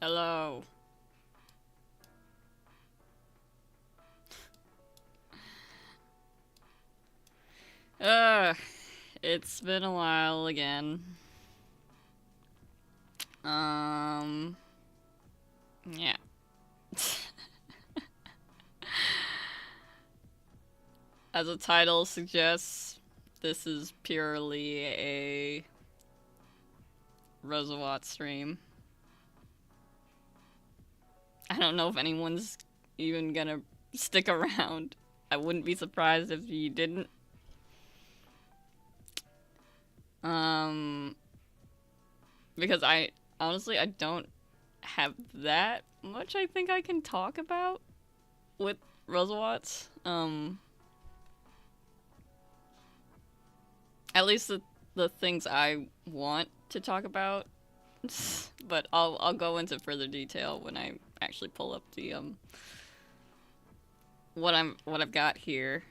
Hello. Uh, it's been a while again. Yeah. As the title suggests, this is purely a rosawatts stream. I don't know if anyone's even gonna stick around. I wouldn't be surprised if you didn't. Because I honestly I don't have that much I think I can talk about with rosawatts. At least the things I want to talk about. But I'll go into further detail when I actually pull up the what I've got here.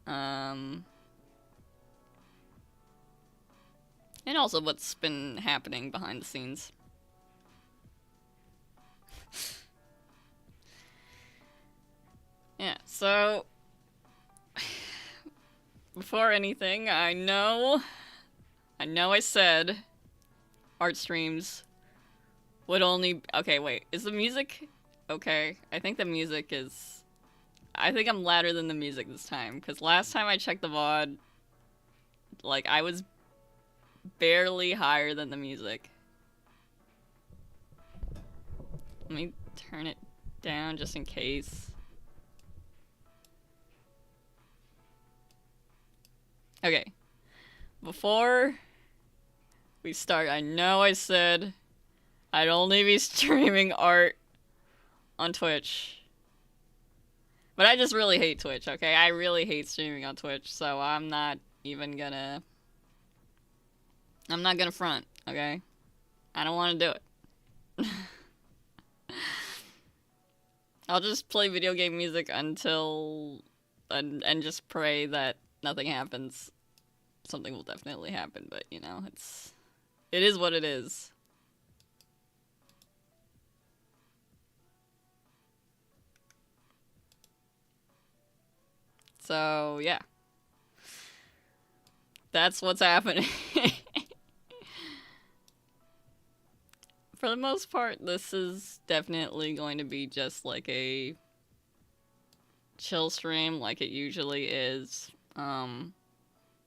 And also what's been happening behind the scenes. Yeah, so before anything, I know I said art streams would only... Okay, wait, is the music okay? I think the music is... I think I'm louder than the music this time, because last time I checked the VOD, like, I was barely higher than the music. Let me turn it down just in case. Okay. Before we start, I know I said I'd only be streaming art on Twitch. But I just really hate Twitch, okay? I really hate streaming on Twitch, so I'm not even gonna... I'm not gonna front, okay? I don't want to do it. I'll just play video game music until... and just pray that nothing happens. Something will definitely happen, but, you know, it is what it is. So, yeah. That's what's happening. For the most part, this is definitely going to be just like a chill stream like it usually is. You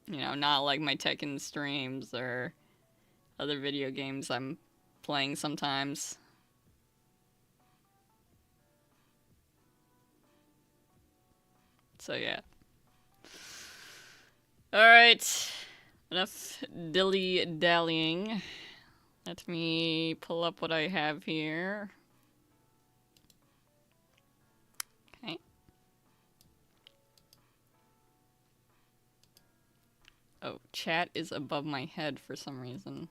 know, not like my Tekken streams or other video games I'm playing sometimes. So yeah. Alright. Enough dilly-dallying. Let me pull up what I have here. Okay. Oh, chat is above my head for some reason.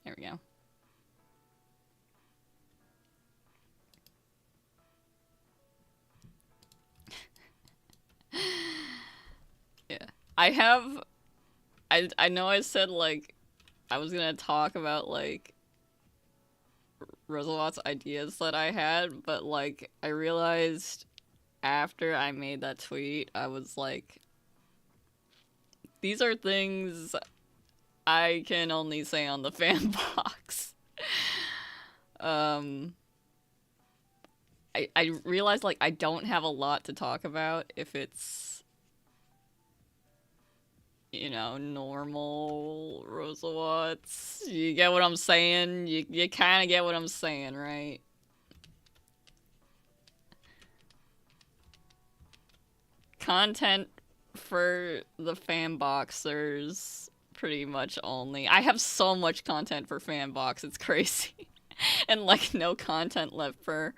There we go. Yeah. I know I said, like, I was gonna talk about, like, Rosalot's ideas that I had, but, like, I realized after I made that tweet, I was like, these are things I can only say on the fan box. I realized, like, I don't have a lot to talk about if it's, you know, normal Rosawatts. You get what I'm saying? You kind of get what I'm saying, right? Content for the fan boxers, pretty much only. I have so much content for fan box, it's crazy. And, like, no content left for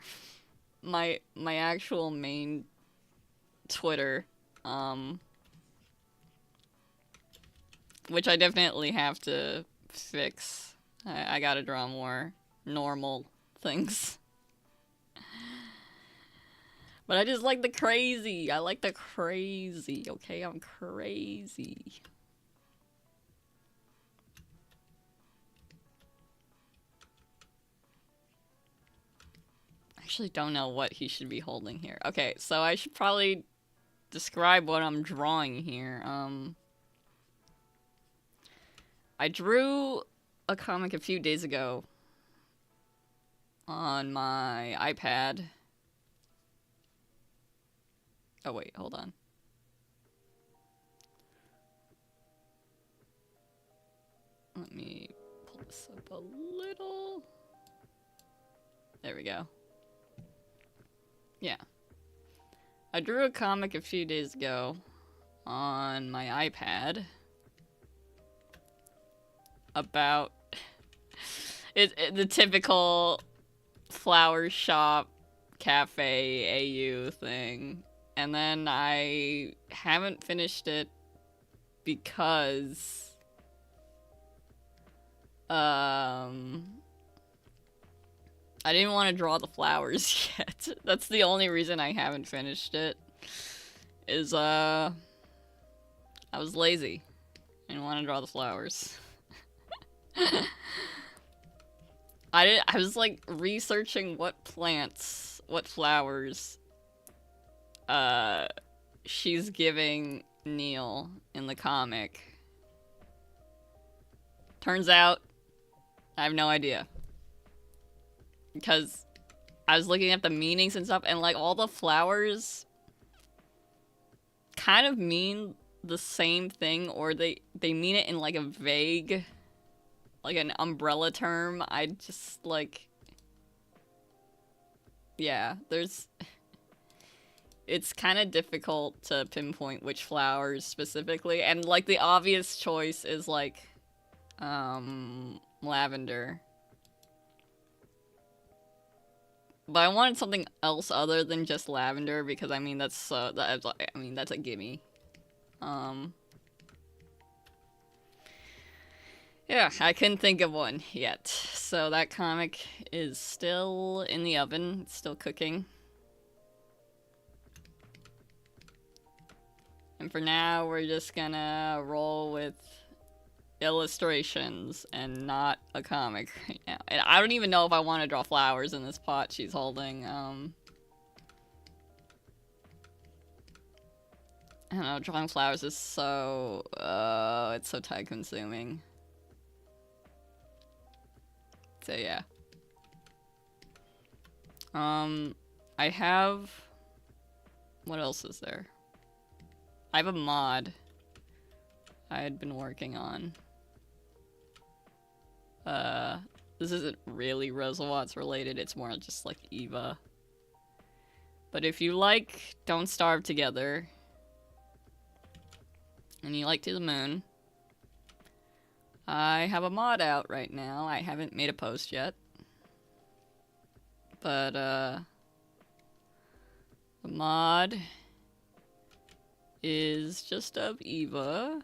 my actual main Twitter. Which I definitely have to fix. I gotta draw more normal things. But I just like the crazy. I like the crazy, okay? I'm crazy. actually don't know what he should be holding here. Okay, so I should probably describe what I'm drawing here. I drew a comic a few days ago on my iPad. Oh wait, hold on. Let me pull this up a little. There we go. Yeah. I drew a comic a few days ago on my iPad about the typical flower shop cafe AU thing. And then I haven't finished it because I didn't want to draw the flowers yet. That's the only reason I haven't finished it. Is I was lazy. I didn't want to draw the flowers. I was like researching what plants, what flowers she's giving Neil in the comic. Turns out I have no idea. Because I was looking at the meanings and stuff, and like all the flowers kind of mean the same thing, or they mean it in like a vague, like an umbrella term. I just like, yeah, it's kind of difficult to pinpoint which flowers specifically, and like the obvious choice is like lavender. But I wanted something else other than just lavender, because I mean that's that's a gimme. Yeah, I couldn't think of one yet. So that comic is still in the oven, it's still cooking. And for now, we're just gonna roll with illustrations and not a comic right now. And I don't even know if I want to draw flowers in this pot she's holding. I don't know, drawing flowers is so, it's so time consuming. So yeah. I have, what else is there? I have a mod I had been working on. This isn't really rosawatts related, it's more just like Eva. But if you like Don't Starve Together, and you like To the Moon, I have a mod out right now. I haven't made a post yet. But, the mod is just of Eva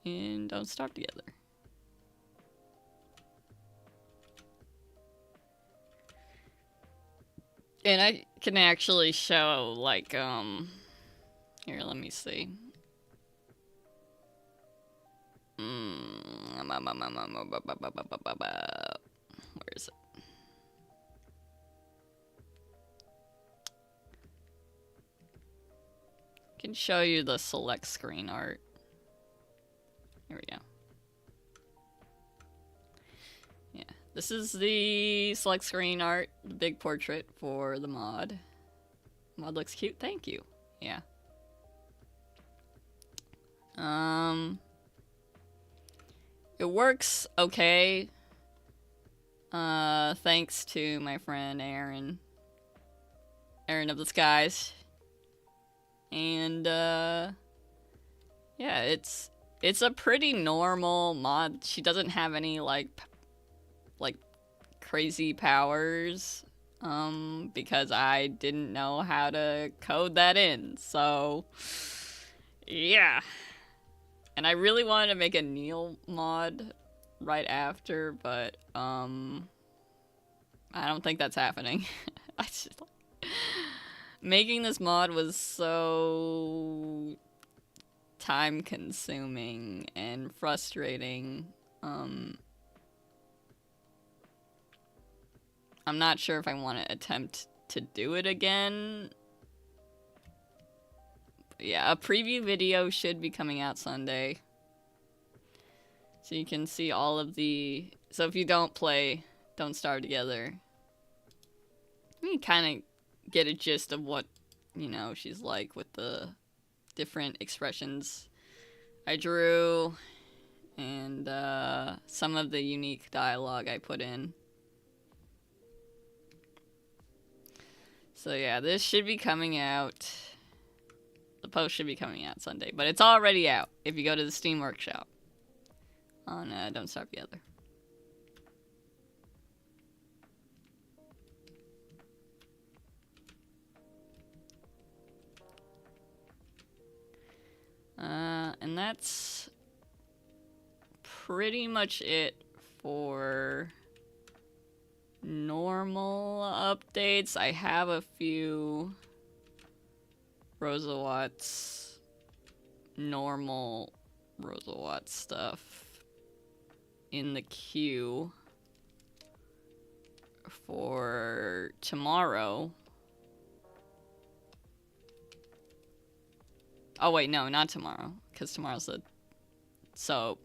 in Don't Starve Together. And I can actually show, like, here, let me see. Where is it? I can show you the select screen art. Here we go. Yeah, this is the select screen art, the big portrait for the mod. Mod looks cute, thank you. Yeah. It works okay. Thanks to my friend Aaron. Aaron of the Skies. And, yeah, it's a pretty normal mod. She doesn't have any, like crazy powers, because I didn't know how to code that in, so, yeah. And I really wanted to make a Neil mod right after, but, I don't think that's happening. I just, making this mod was so time consuming and frustrating. I'm not sure if I want to attempt to do it again. But yeah, a preview video should be coming out Sunday. So you can see all of the... So if you don't play Don't Starve Together, you kind of get a gist of what, you know, she's like with the different expressions I drew and some of the unique dialogue I put in. So yeah, this should be coming out. The post should be coming out Sunday, but it's already out if you go to the Steam Workshop on Don't Starve Together. And that's pretty much it for normal updates. I have a few rosawatts, normal rosawatts stuff in the queue for tomorrow. Oh wait, no, not tomorrow, because tomorrow's the... So,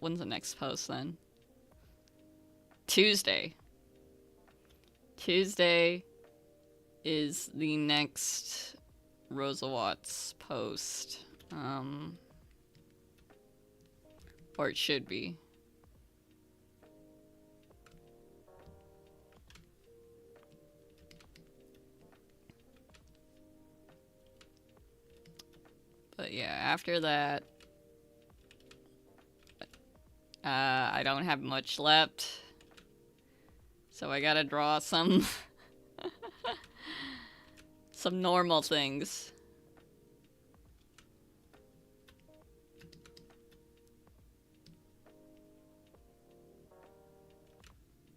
when's the next post then? Tuesday. Tuesday is the next rosawatts post. Or it should be. But yeah, after that, I don't have much left. So I gotta draw some some normal things.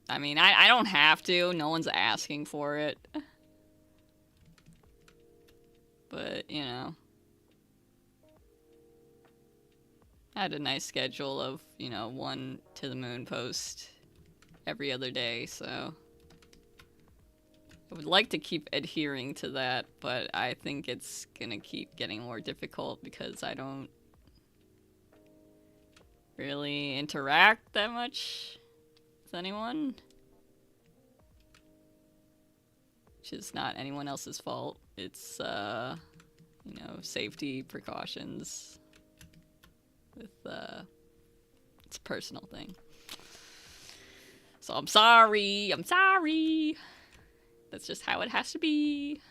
I mean, I don't have to. No one's asking for it. But, you know. I had a nice schedule of, you know, 1 to the moon post every other day, so I would like to keep adhering to that, but I think it's gonna keep getting more difficult because I don't really interact that much with anyone. Which is not anyone else's fault. It's, you know, safety precautions with, it's a personal thing. So I'm sorry, That's just how it has to be.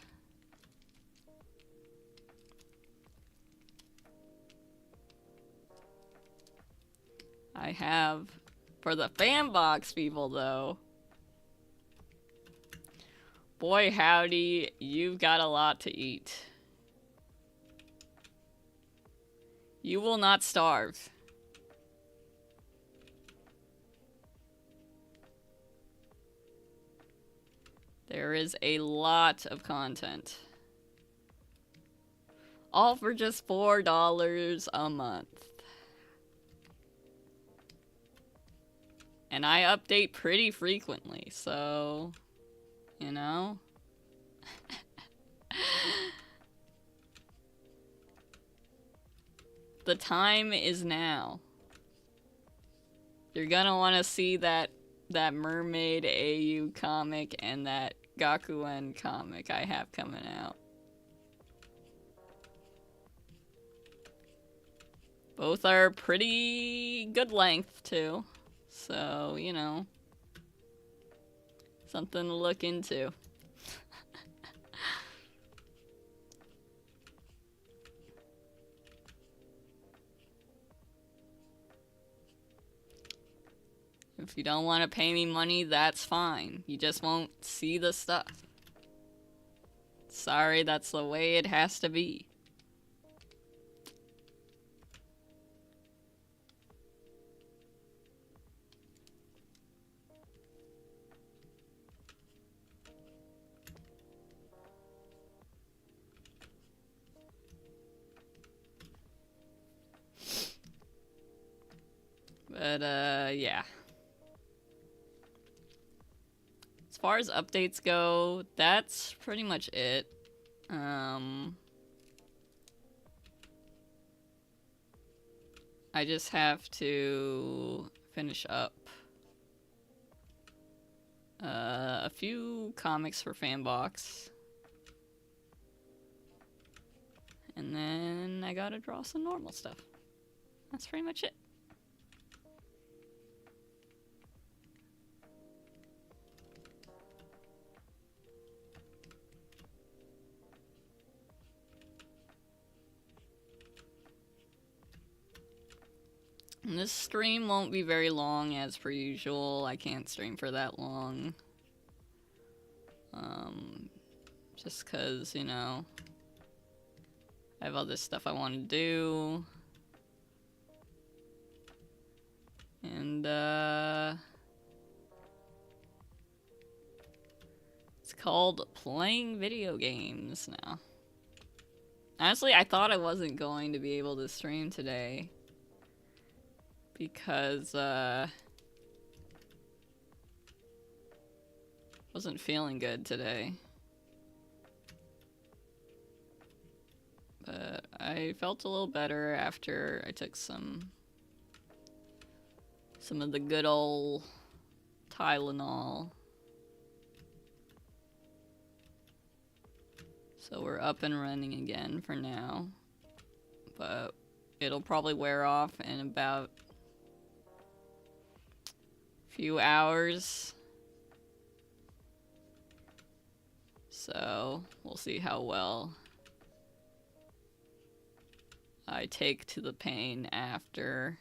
I have, for the fan box people though, boy howdy, you've got a lot to eat. You will not starve. There is a lot of content. All for just $4 a month. And I update pretty frequently, so, you know. The time is now. You're gonna want to see that Mermaid AU comic and that Gakuen comic I have coming out. Both are pretty good length too, so you know, something to look into. If you don't want to pay me money, that's fine. You just won't see the stuff. Sorry, that's the way it has to be. But, yeah. far as updates go, that's pretty much it. I just have to finish up a few comics for Fanbox. And then I gotta draw some normal stuff. That's pretty much it. And this stream won't be very long as per usual. I can't stream for that long. Just cause, you know, I have other stuff I want to do. And, it's called playing video games now. Honestly, I thought I wasn't going to be able to stream today. Because, wasn't feeling good today. But I felt a little better after I took some of the good old Tylenol. So we're up and running again for now. But it'll probably wear off in about a few hours. So we'll see how well I take to the pain after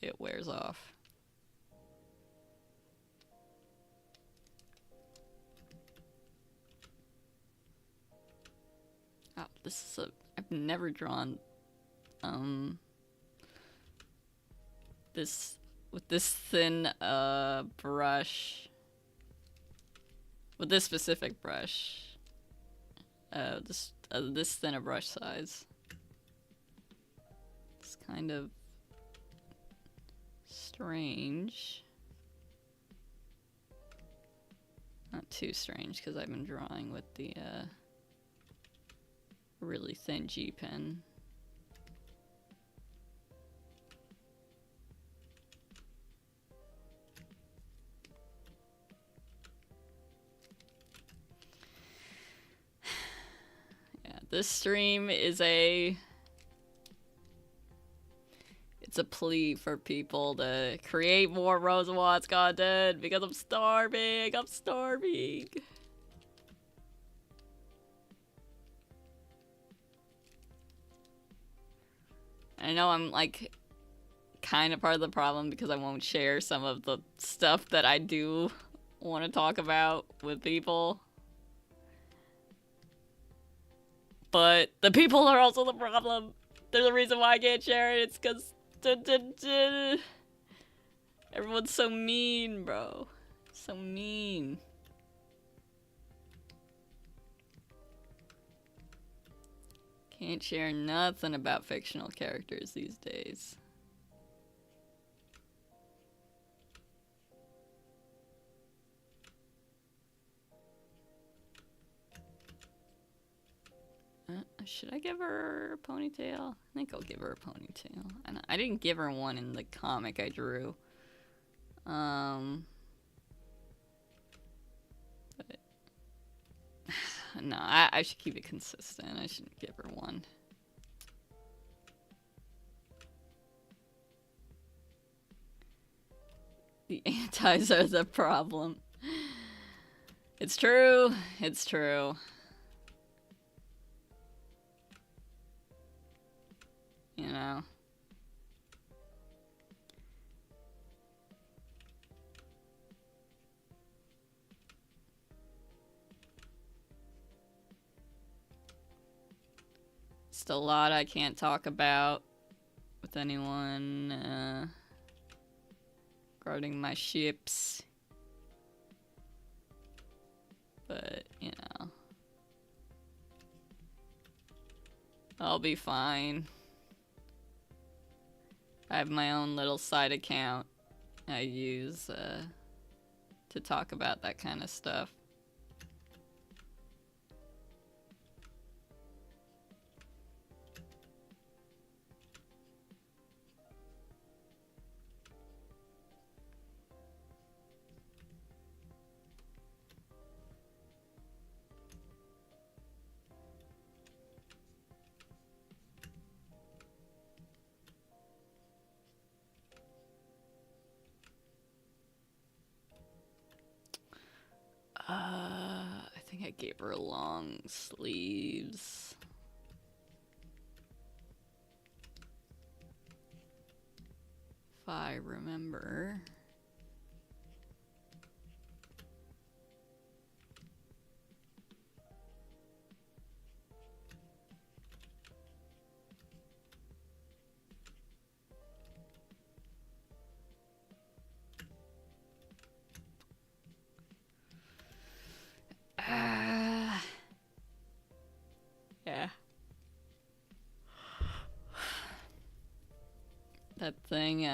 it wears off. Oh, this is I've never drawn, this, with this thin, brush. With this specific brush. This thin a brush size. It's kind of strange. Not too strange, because I've been drawing with the, really thin G pen. Yeah, this stream is it's a plea for people to create more rosawatts content because I'm starving. I'm starving. I know I'm like kind of part of the problem because I won't share some of the stuff that I do want to talk about with people. But the people are also the problem. They're the reason why I can't share it. It's because everyone's so mean, bro. So mean. Can't share nothing about fictional characters these days. Should I give her a ponytail? I think I'll give her a ponytail. And I didn't give her one in the comic I drew. But no, I should keep it consistent. I shouldn't give her one. The antis are the problem. It's true. It's true. You know. Still a lot I can't talk about with anyone regarding my ships. But, you know. I'll be fine. I have my own little side account I use to talk about that kind of stuff. I think I gave her long sleeves. If I remember. Yeah. That thing,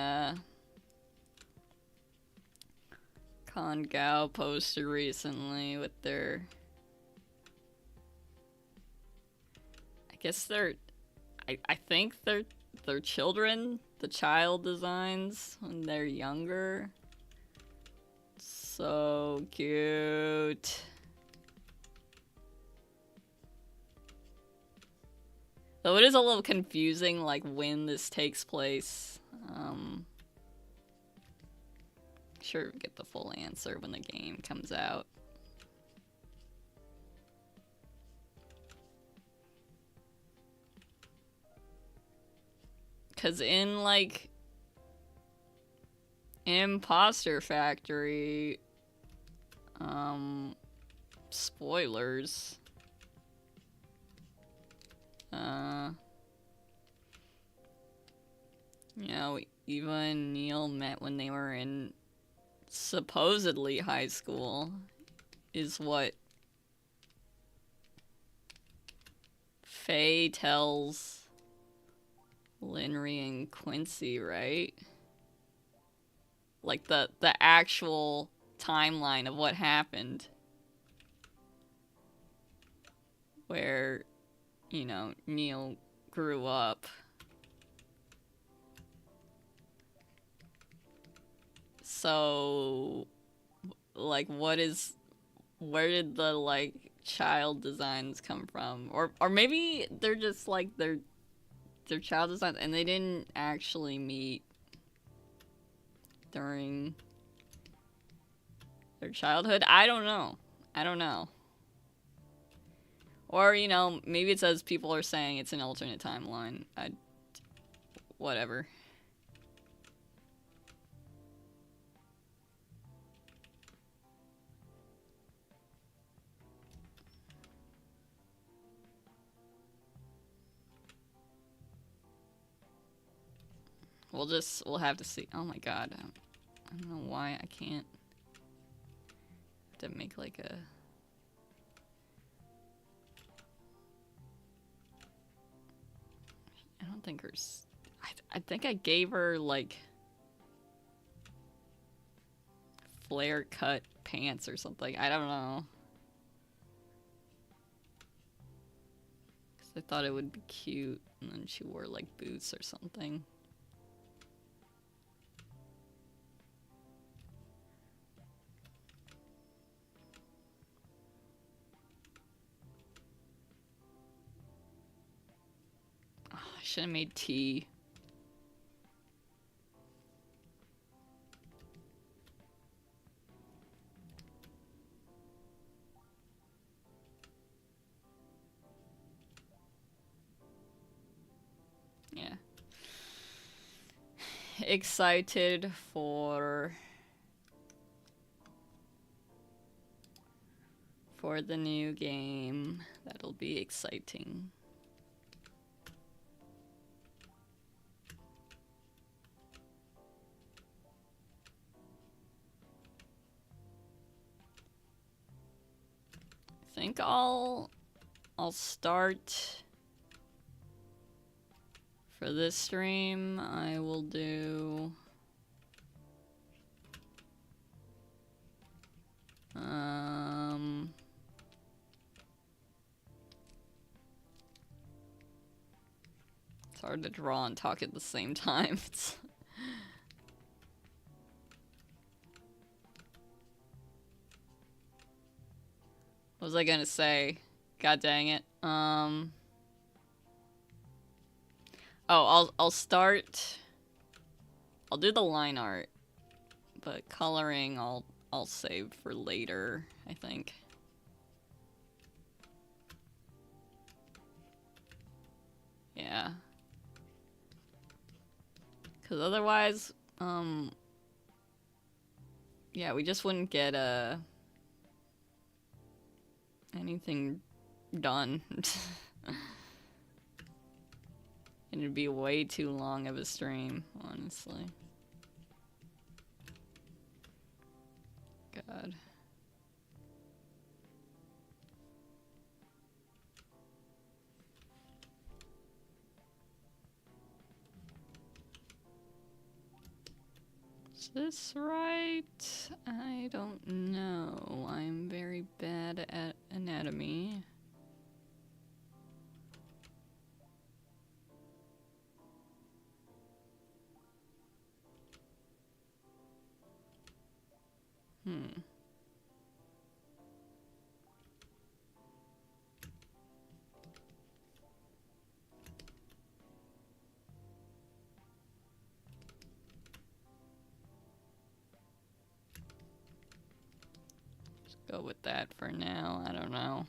Con Gao posted recently with their... I guess they're... I think they're children, the child designs when they're younger. So cute. Though it is a little confusing, like, when this takes place. Sure, we'll get the full answer when the game comes out. Cause in, like, Imposter Factory, spoilers. You know, Eva and Neil met when they were in supposedly high school, is what Faye tells Linry and Quincy, right? Like the actual timeline of what happened. Where, you know, Neil grew up. So, like, where did the, like, child designs come from? Or maybe they're just, like, they're child designs and they didn't actually meet during their childhood. I don't know. Or, you know, maybe it's as people are saying it's an alternate timeline. Whatever. We'll have to see. Oh my god. I don't know why I can't. Have to make like a... I don't think hers... I think I gave her like... flare cut pants or something. I don't know. Because I thought it would be cute. And then she wore like boots or something. Oh, I should have made tea. Yeah. Excited for the new game. That'll be exciting. I think I'll start for this stream. I will do It's hard to draw and talk at the same time. What was I gonna say? God dang it. Oh, I'll start. I'll do the line art, but coloring I'll save for later, I think. Yeah. Cause otherwise, yeah, we just wouldn't get anything done. And it'd be way too long of a stream, honestly. God. Is this right? I don't know. I'm very bad at anatomy. Go with that for now. I don't know.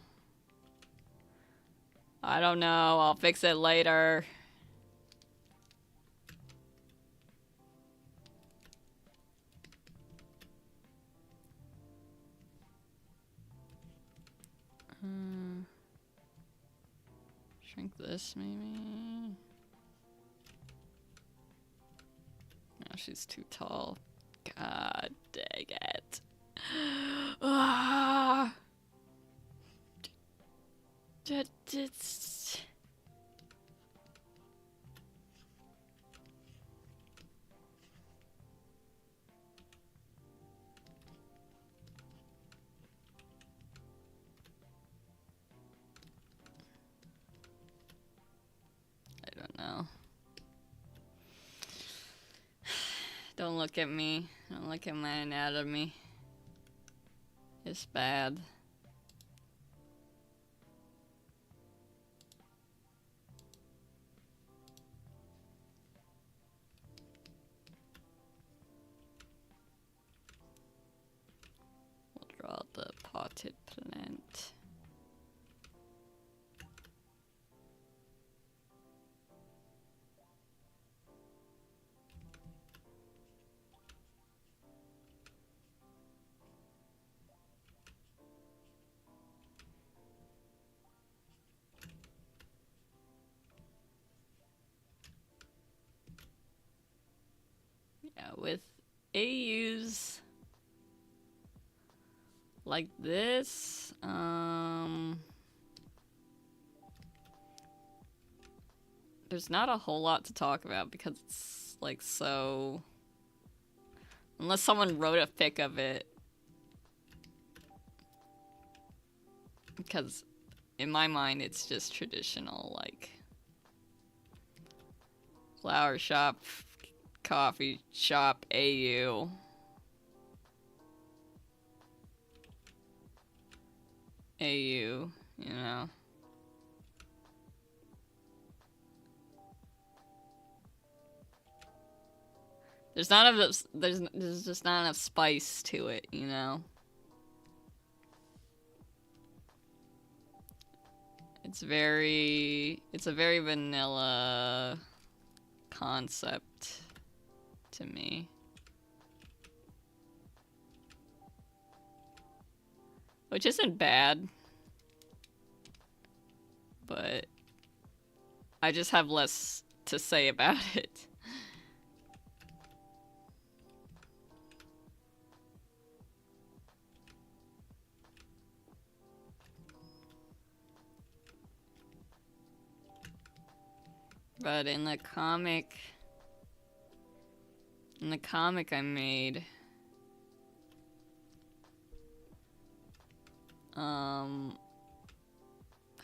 I don't know. I'll fix it later. Shrink this, maybe. No, she's too tall. God dang it. Ah! I don't know. Don't look at me. Don't look at my anatomy. It's bad. We'll draw the potted plant. Yeah, with AUs like this, there's not a whole lot to talk about because it's like so, unless someone wrote a fic of it, because in my mind it's just traditional, like flower shop, coffee shop, AU. AU, you know. There's not enough, there's just not enough spice to it, you know. It's a very vanilla concept to me. Which isn't bad, but I just have less to say about it. But in the comic I made, I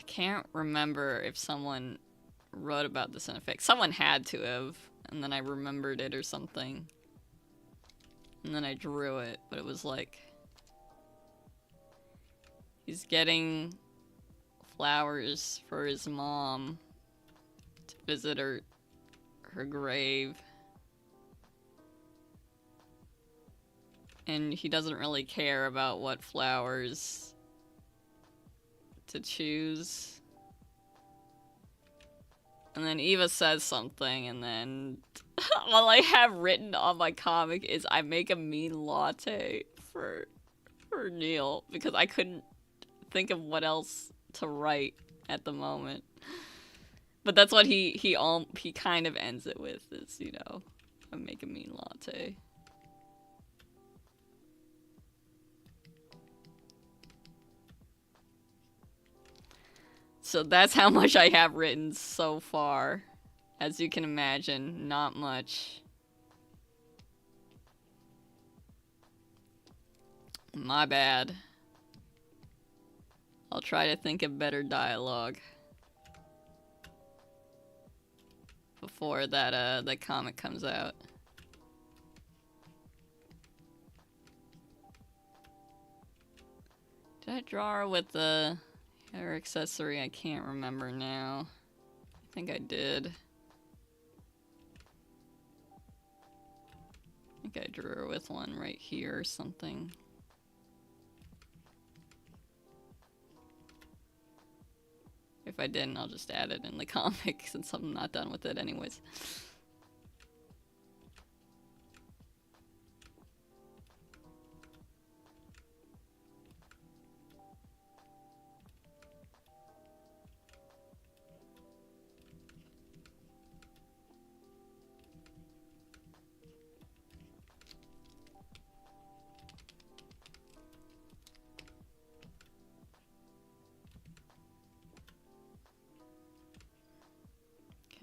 can't remember if someone wrote about this in a fic. Someone had to have, and then I remembered it or something. And then I drew it, but it was like... he's getting flowers for his mom to visit her grave. And he doesn't really care about what flowers to choose. And then Eva says something, and then all I have written on my comic is I make a mean latte for Neil, because I couldn't think of what else to write at the moment. But that's what he kind of ends it with, is, you know, I make a mean latte. So that's how much I have written so far. As you can imagine, not much. My bad. I'll try to think of better dialogue before that comic comes out. Did I draw her with the hair accessory? I can't remember now. I think I did. I think I drew her with one right here or something. If I didn't, I'll just add it in the comic since I'm not done with it anyways.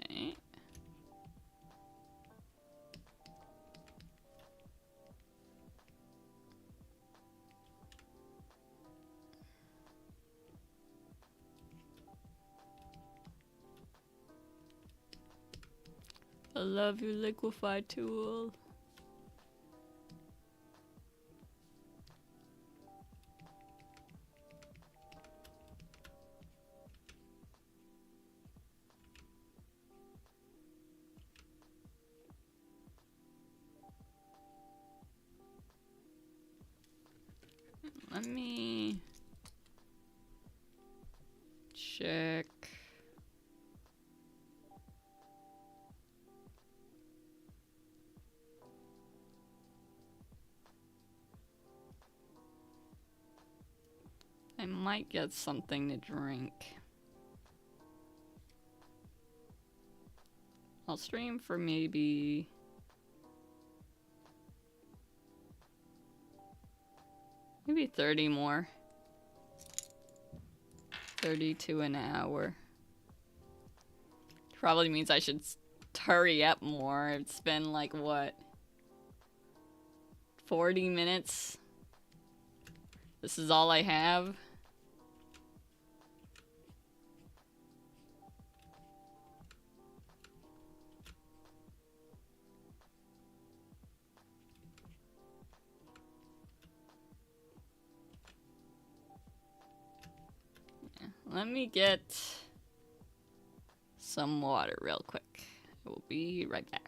Okay. I love you, liquefy tool. Let me check. I might get something to drink. I'll stream for maybe maybe 30 more. 30 to an hour. Probably means I should hurry up more. It's been like, what? 40 minutes? This is all I have? Yeah. Let me get some water real quick. I will be right back.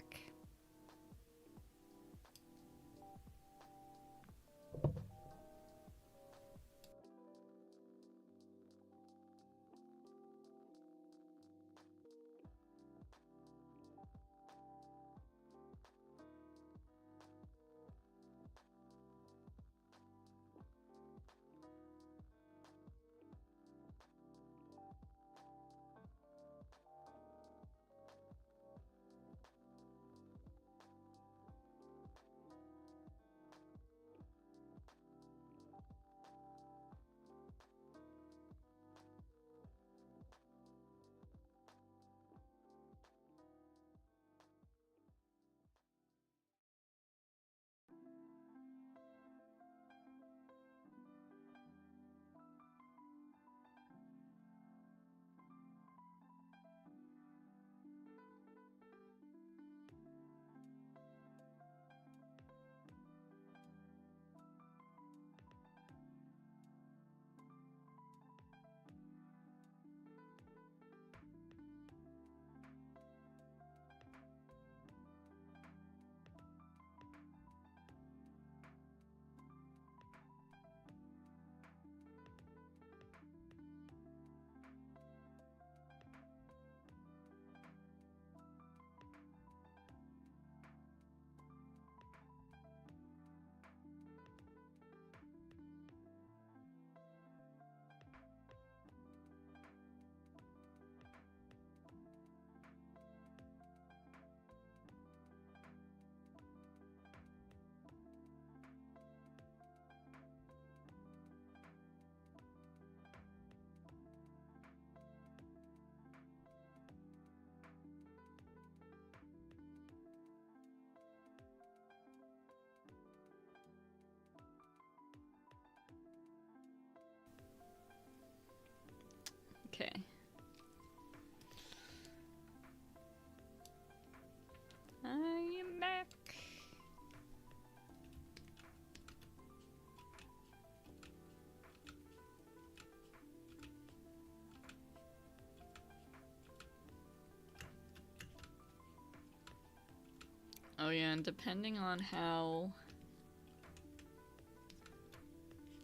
yeah, and depending on how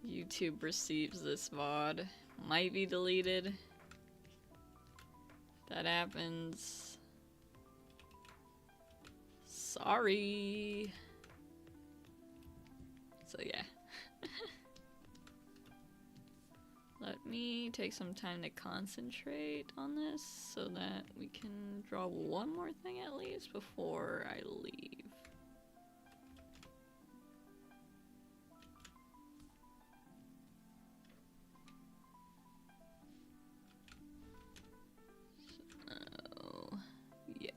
YouTube receives this VOD, might be deleted. If that happens, sorry. So yeah. Let me take some time to concentrate on this so that we can draw one more thing at least before I leave. So, yeah.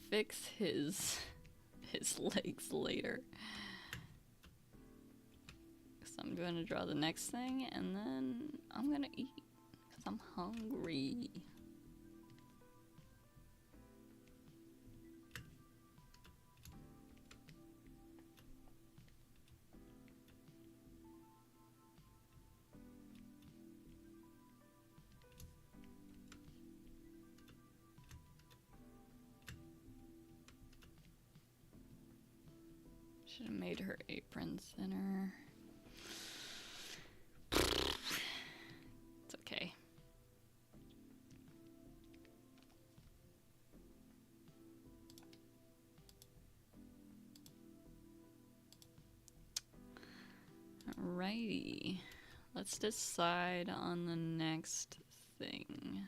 fix his legs later. So I'm gonna draw the next thing and then I'm gonna eat because I'm hungry. Should have made her apron thinner. It's okay. Alrighty. Let's decide on the next thing.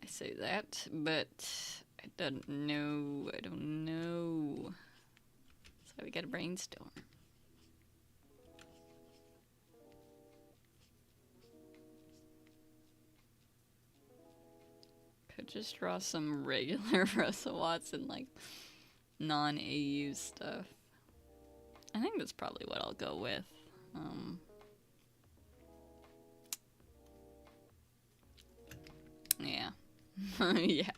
I say that, but I don't know. So we gotta brainstorm. Could just draw some regular rosawatts and like non-AU stuff. I think that's probably what I'll go with. Yeah. Yeah.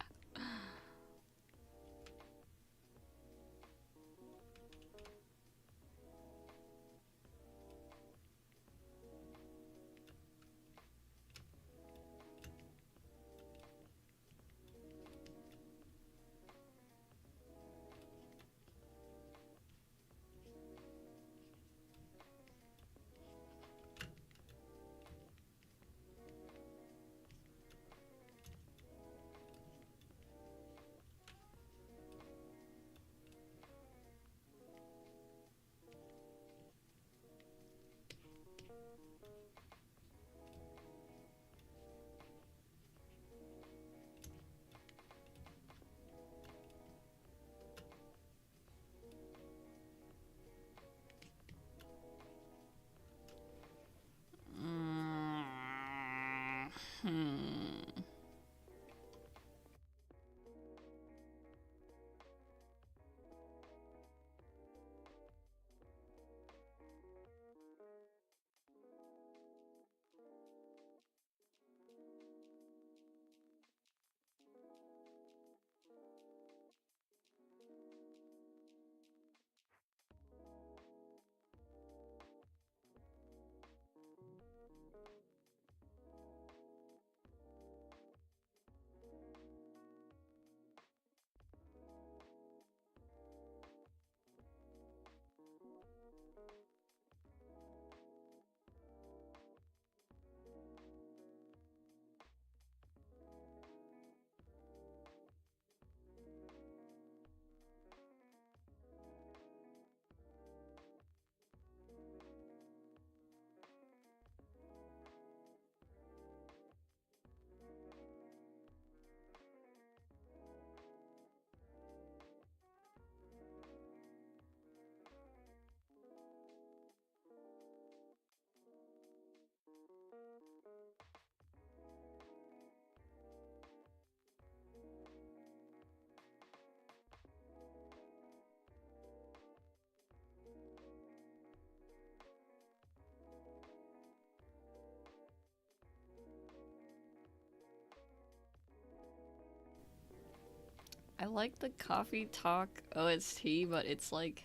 I like the Coffee Talk OST, but it's like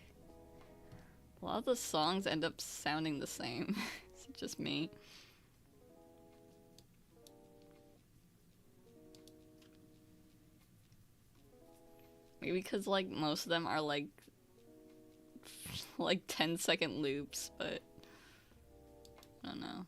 a lot of the songs end up sounding the same. Is it just me? Maybe because like most of them are like 10-second loops, but I don't know.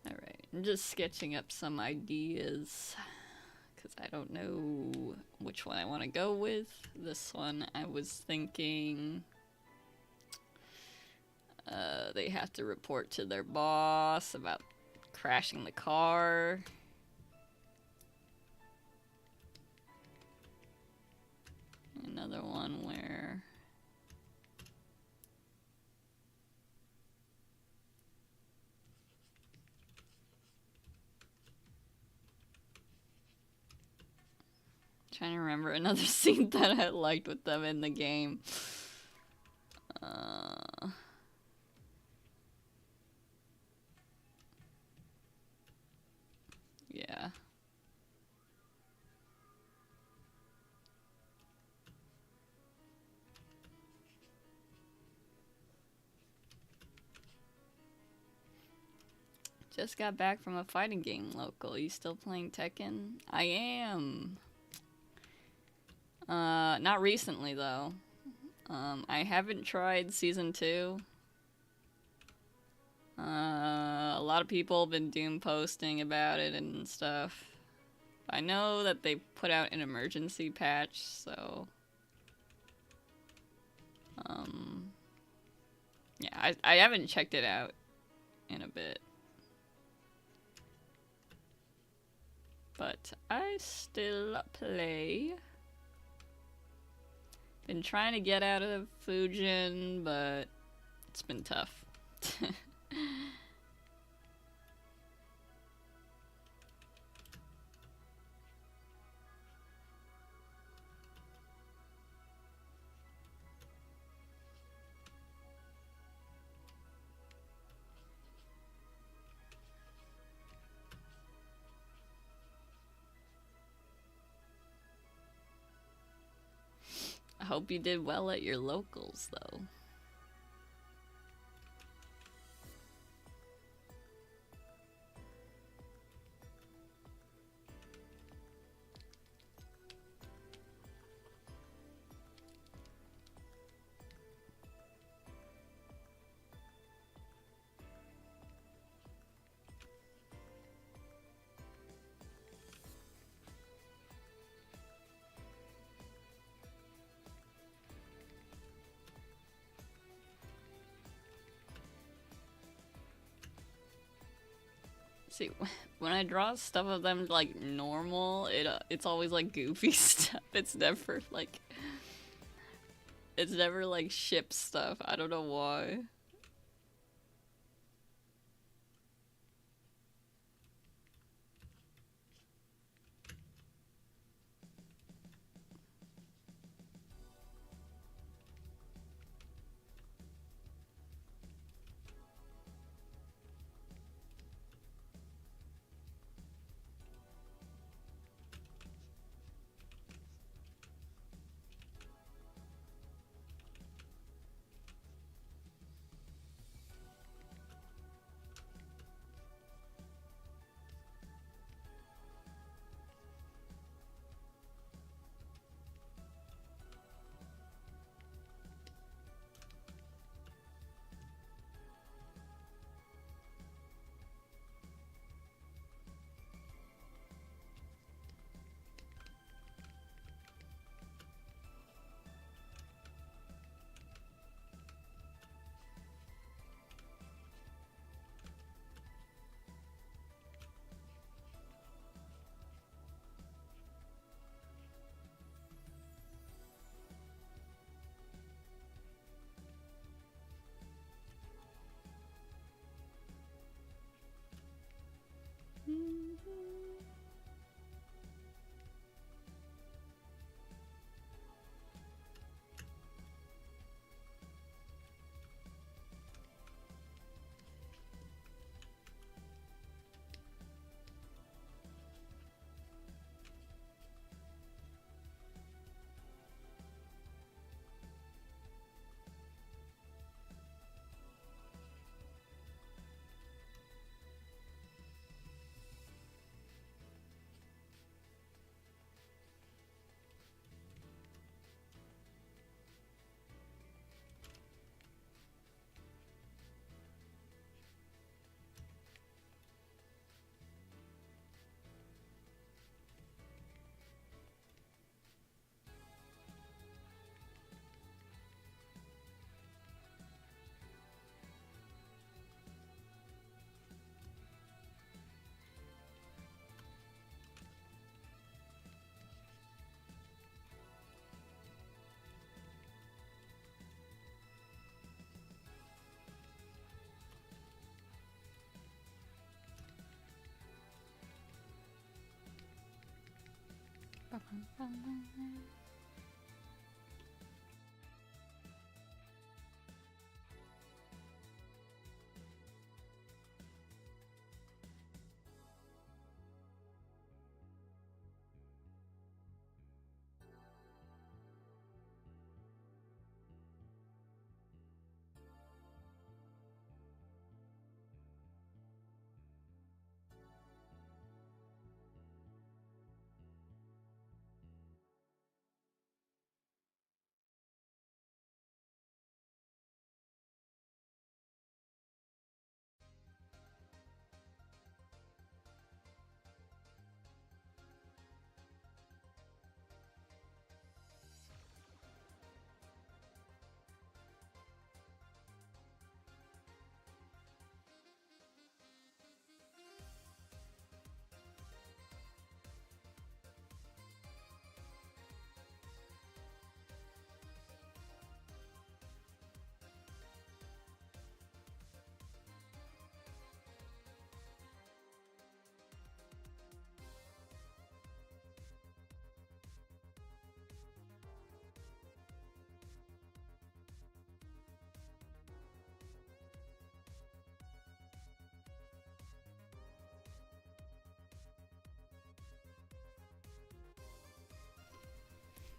Alright, I'm just sketching up some ideas. because I don't know which one I want to go with. This one, I was thinking they have to report to their boss about crashing the car. Another one where trying to remember another scene that I liked with them in the game. Yeah. Just got back from a fighting game local. You still playing Tekken? I am. Not recently though. I haven't tried season 2. A lot of people have been doom posting about it and stuff. I know that they put out an emergency patch, so yeah, I haven't checked it out in a bit. But I still play. Been trying to get out of Fujin, but it's been tough. I hope you did well at your locals, though. See, when I draw stuff of them like normal, it's always like goofy stuff. It's never like ship stuff. I don't know why.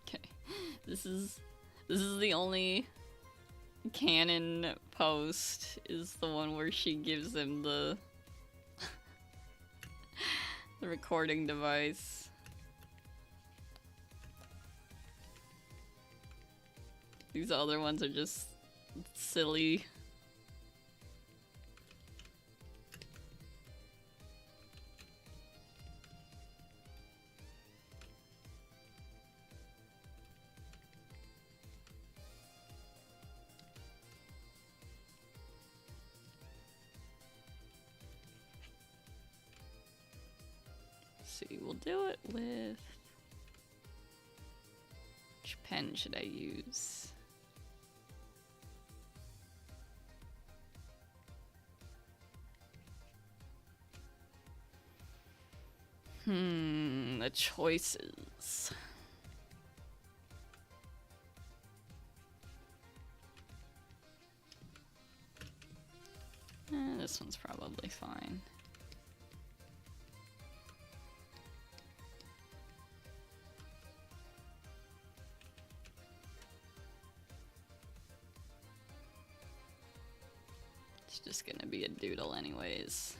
Okay, this is the only canon post, is the one where she gives him the the recording device. These other ones are just silly. See, we'll do it with... Which pen should I use? The choices. This one's probably fine. It's just gonna be a doodle anyways.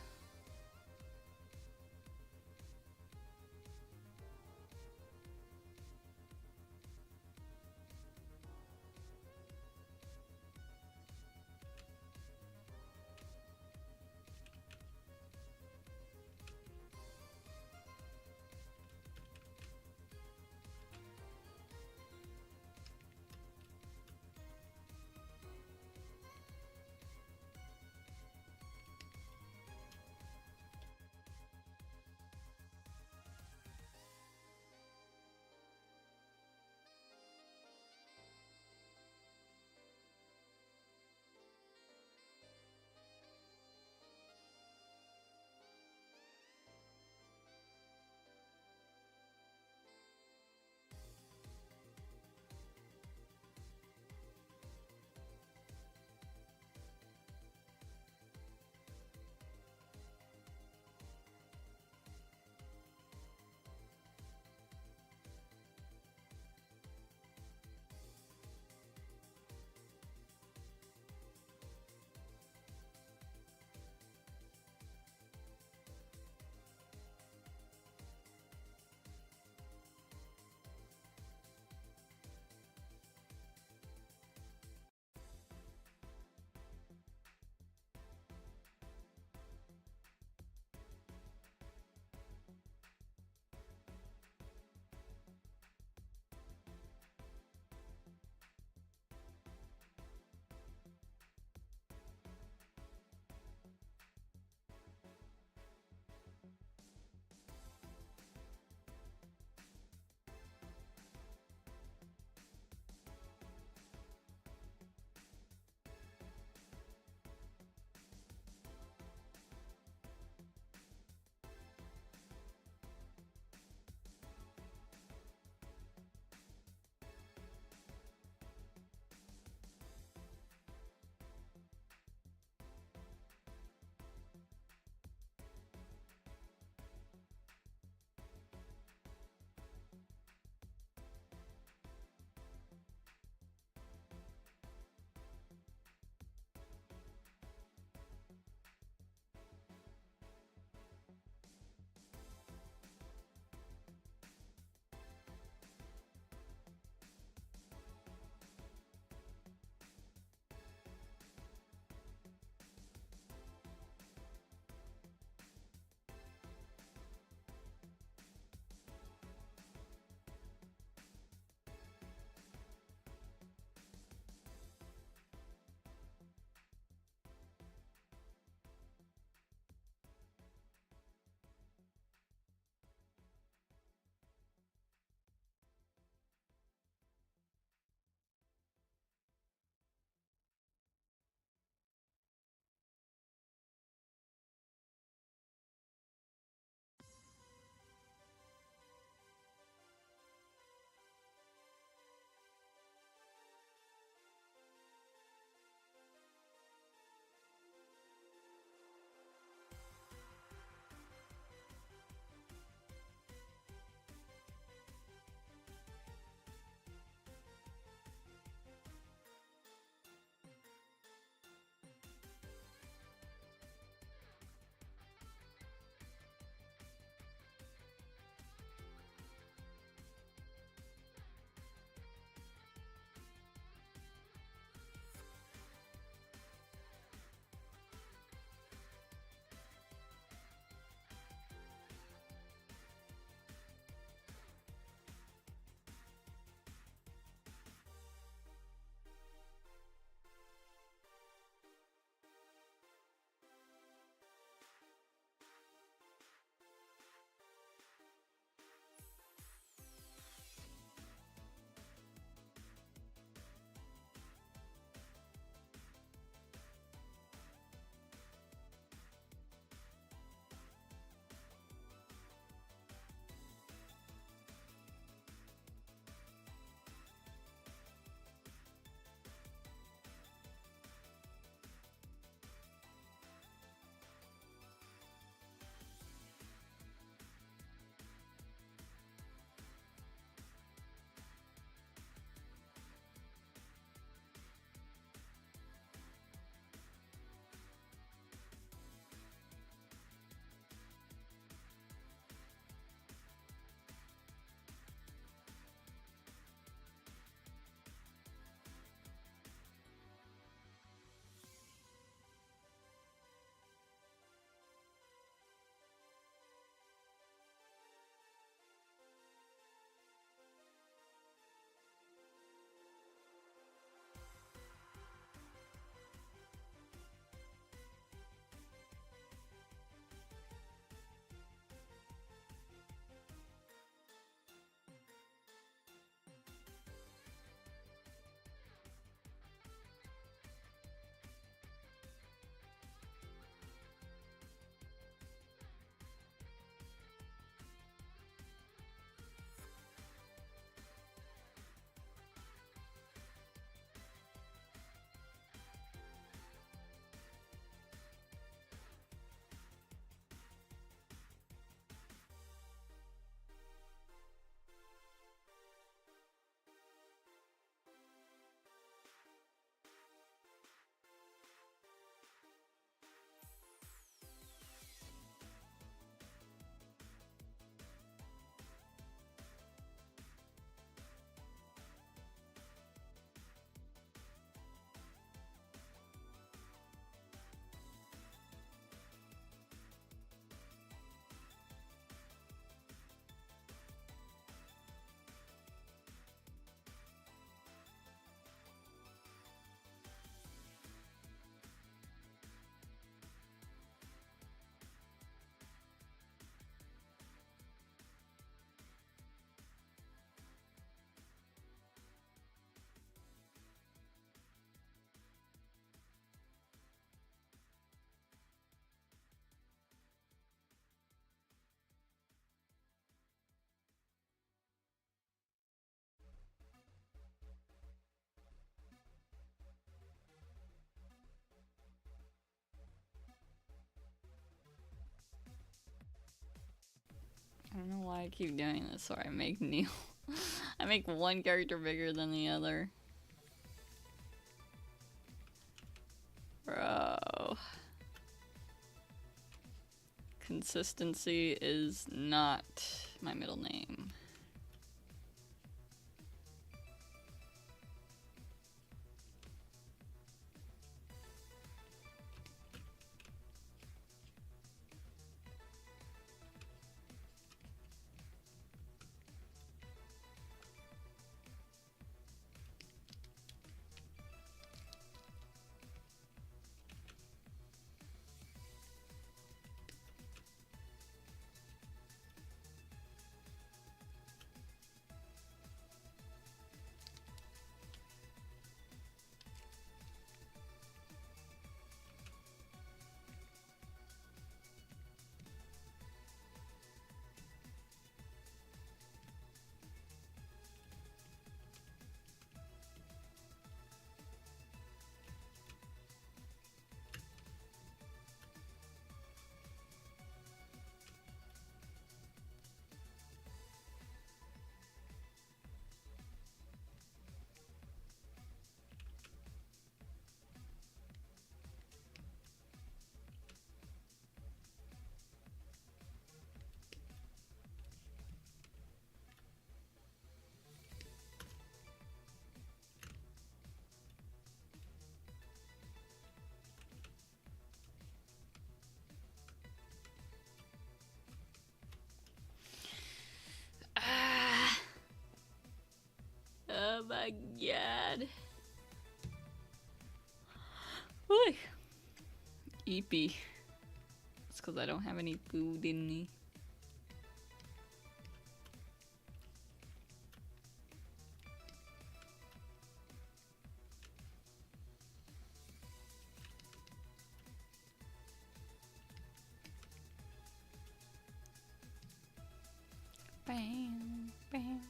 I keep doing this where I make Neil. I make one character bigger than the other. Bro. Consistency is not my middle name. Oh my god. Whew. Eepy. It's because I don't have any food in me. Bam, bam.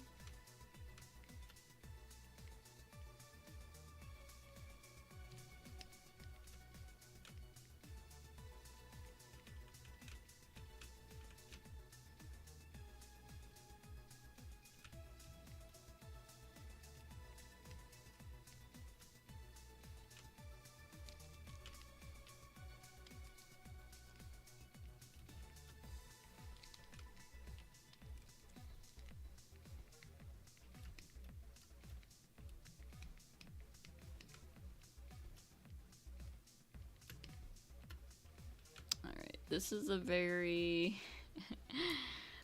Alright, this is a very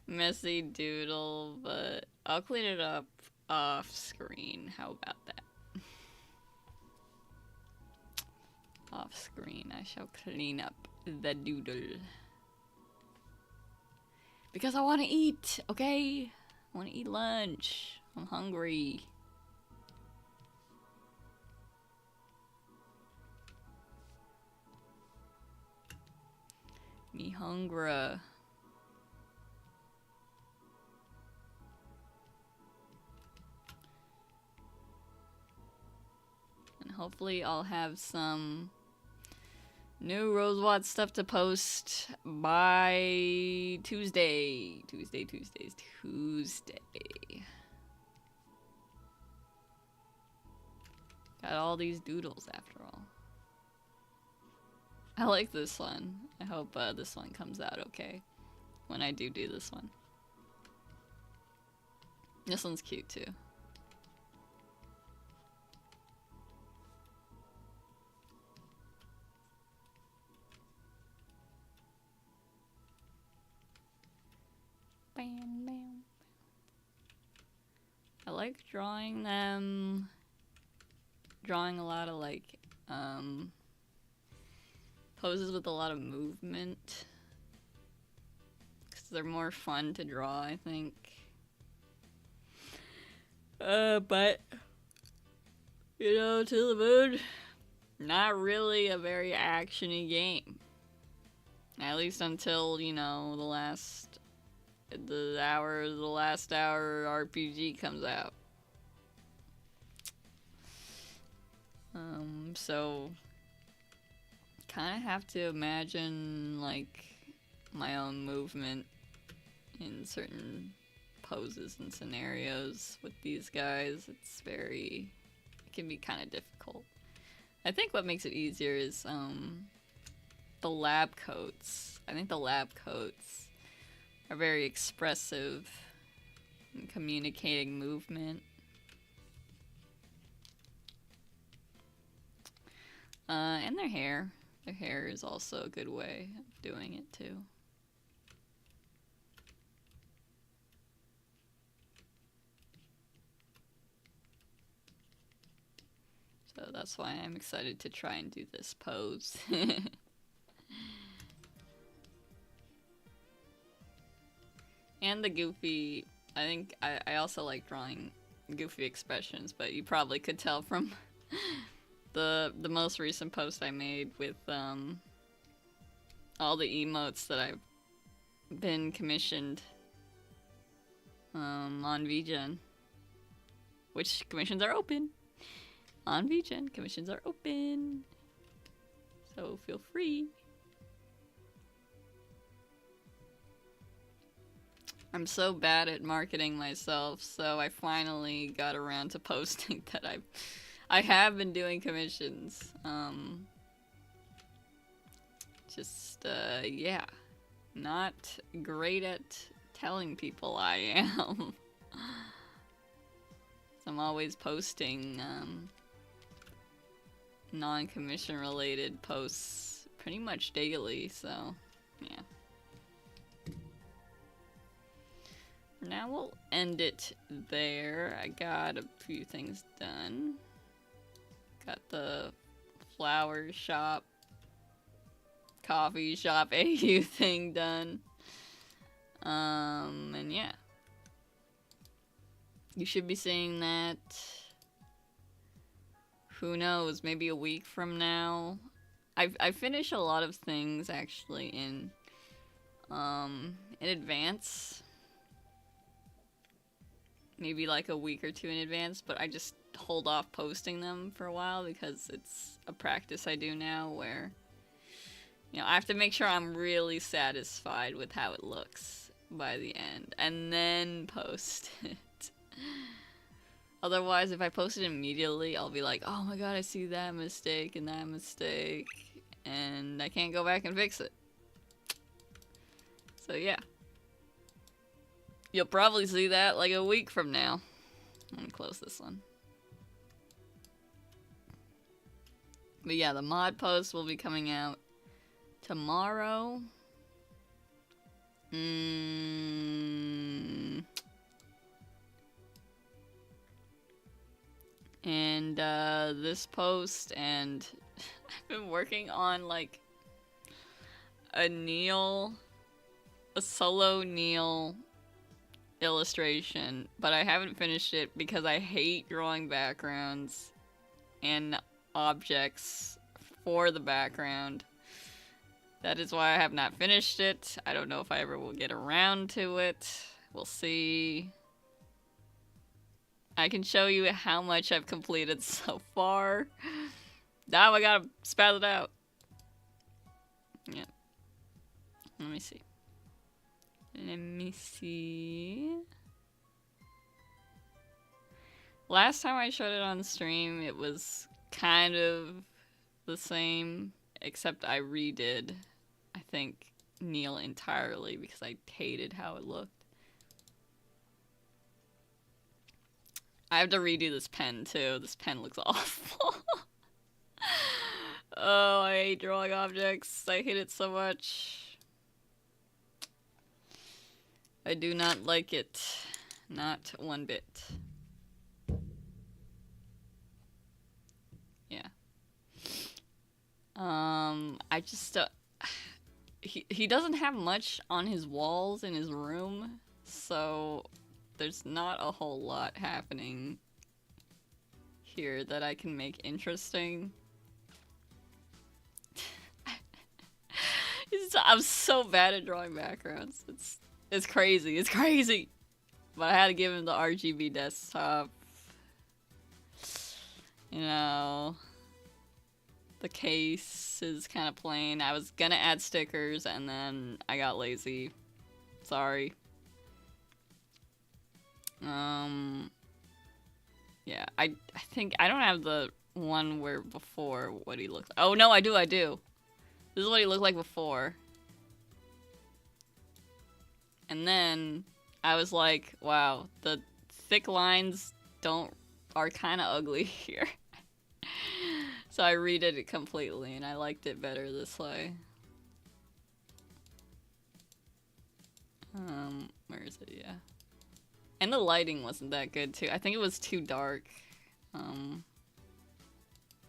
messy doodle, but I'll clean it up off screen. How about that? Off screen, I shall clean up the doodle. Because I want to eat, okay? I want to eat lunch. I'm hungry. Me hungry. And hopefully I'll have some new rosawatts stuff to post by Tuesday. Tuesday. Got all these doodles after all. I like this one. I hope this one comes out okay when I do this one. This one's cute too. Bam, bam. I like drawing them. Drawing a lot of like poses with a lot of movement. Because they're more fun to draw, I think. But you know, To the Moon, not really a very actiony game. At least until, you know, the last hour RPG comes out. So kind of have to imagine like my own movement in certain poses and scenarios with these guys. It can be kind of difficult. I think what makes it easier is the lab coats. I think the lab coats are very expressive in communicating movement. And their hair. Their hair is also a good way of doing it too. So that's why I'm excited to try and do this pose. And the goofy, I think I also like drawing goofy expressions, but you probably could tell from the most recent post I made with all the emotes that I've been commissioned on VGen, which commissions are open. On VGen, commissions are open, so feel free. I'm so bad at marketing myself, so I finally got around to posting that I have been doing commissions. Yeah, not great at telling people I am. So I'm always posting non-commission related posts pretty much daily, so yeah. Now we'll end it there. I got a few things done. Got the flower shop, coffee shop AU thing done. And yeah. You should be seeing that, who knows, maybe a week from now. I finish a lot of things actually in advance. Maybe like a week or two in advance, but I just hold off posting them for a while because it's a practice I do now where, you know, I have to make sure I'm really satisfied with how it looks by the end and then post it. Otherwise, if I post it immediately, I'll be like, oh my god, I see that mistake and that mistake, and I can't go back and fix it. So yeah. You'll probably see that like a week from now. I'm gonna close this one. But yeah, the mod post will be coming out tomorrow. And this post, and I've been working on like a solo Neil illustration, but I haven't finished it because I hate drawing backgrounds and objects for the background. That is why I have not finished it. I don't know if I ever will get around to it. We'll see. I can show you how much I've completed so far. Now I gotta spaz it out. Yeah. Let me see. Last time I showed it on stream, it was kind of the same, except I redid, I think, Neil entirely because I hated how it looked. I have to redo this pen too. This pen looks awful. Oh, I hate drawing objects. I hate it so much. I do not like it. Not one bit. Yeah. I just, he doesn't have much on his walls in his room, so there's not a whole lot happening here that I can make interesting. I'm so bad at drawing backgrounds. It's crazy. It's crazy. But I had to give him the RGB desktop. You know, the case is kind of plain. I was gonna add stickers and then I got lazy. Sorry. Yeah, I think I don't have the one where before what he looked. Oh no, I do. This is what he looked like before. And then I was like, wow, the thick lines are kind of ugly here. So I redid it completely, and I liked it better this way. Where is it? Yeah. And the lighting wasn't that good too. I think it was too dark.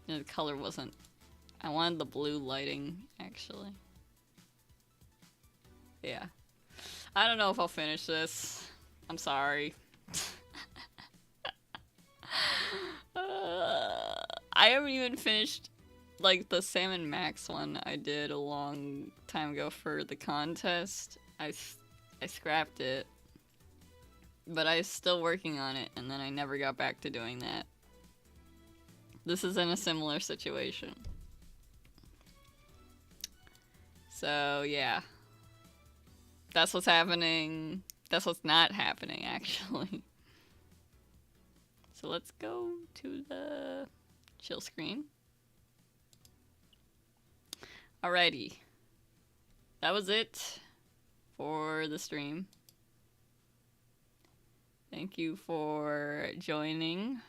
The color wasn't. I wanted the blue lighting, actually. Yeah. I don't know if I'll finish this. I'm sorry. I haven't even finished, like, the Salmon Max one I did a long time ago for the contest. I scrapped it. But I was still working on it, and then I never got back to doing that. This is in a similar situation. So, yeah. That's what's happening. That's what's not happening, actually. So let's go to the chill screen. Alrighty. That was it for the stream. Thank you for joining.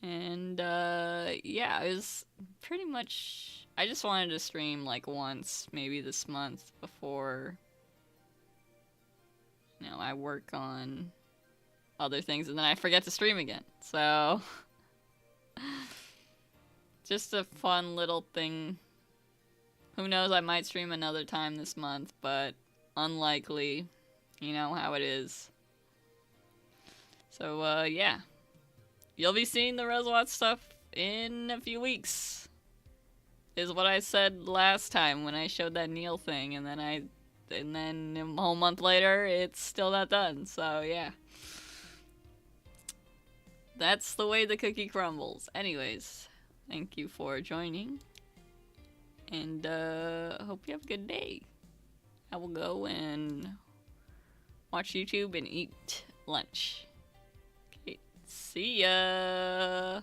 And, yeah, it was pretty much... I just wanted to stream, like, once, maybe this month, before, you know, I work on other things, and then I forget to stream again. So, just a fun little thing. Who knows, I might stream another time this month, but unlikely. You know how it is. So, yeah. You'll be seeing the rosawatts stuff in a few weeks. Is what I said last time when I showed that Neil thing, and then a whole month later, it's still not done. So, yeah. That's the way the cookie crumbles. Anyways, thank you for joining. And, hope you have a good day. I will go and watch YouTube and eat lunch. Okay, see ya!